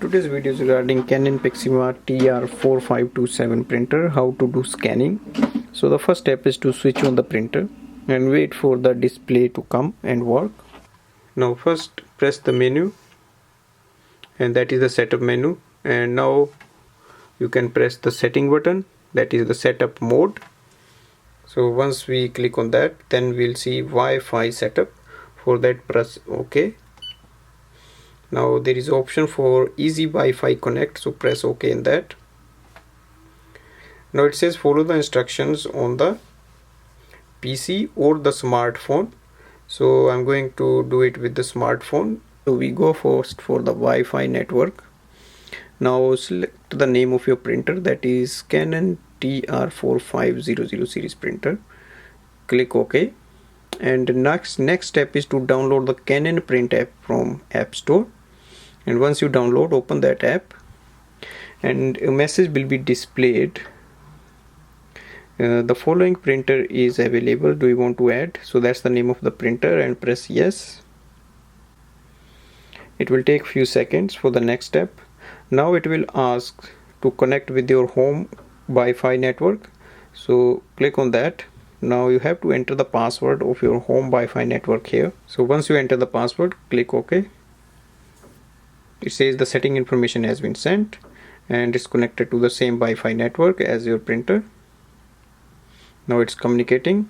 today's video is regarding Canon PIXMA TR4527 printer, how to do scanning. So the first step is to switch on the printer and wait for the display to come and work. Now first press the menu, and that is the setup menu, and now you can press the setting button, that is the setup mode. So once we click on that, then we'll see Wi-Fi setup. For that, press OK. Now there is option for easy Wi-Fi connect, so press OK in that. Now it says follow the instructions on the PC or the smartphone, so I'm going to do it with the smartphone. So we go first for the Wi-Fi network. Now select the name of your printer, that is Canon TR4527 series printer. Click OK, and the next step is to download the Canon print app from App Store. And once you download, open that app and a message will be displayed. The following printer is available, do you want to add? So that's the name of the printer, and press yes. It will take few seconds for the next step. Now it will ask to connect with your home Wi-Fi network, so click on that. Now you have to enter the password of your home Wi-Fi network here. So once you enter the password, click OK. It says the setting information has been sent and it's connected to the same Wi-Fi network as your printer. Now it's communicating.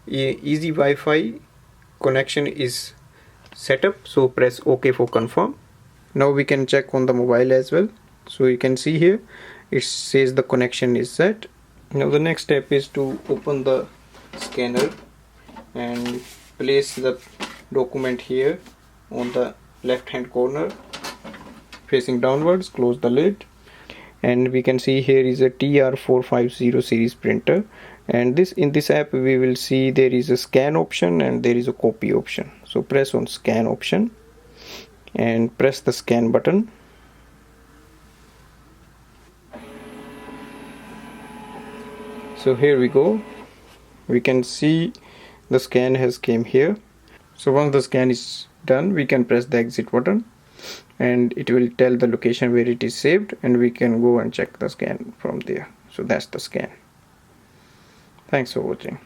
Easy Wi-Fi connection is set up, so press OK for confirm. Now we can check on the mobile as well. So you can see here it says the connection is set. Now the next step is to open the scanner and place the document here on the left hand corner facing downwards. Close the lid, and we can see here is a TR450 series printer, and in this app we will see there is a scan option and there is a copy option. So press on scan option and press the scan button. So here we go, we can see the scan has came here. So once the scan is done, we can press the exit button and it will tell the location where it is saved, and we can go and check the scan from there. So that's the scan. Thanks for watching.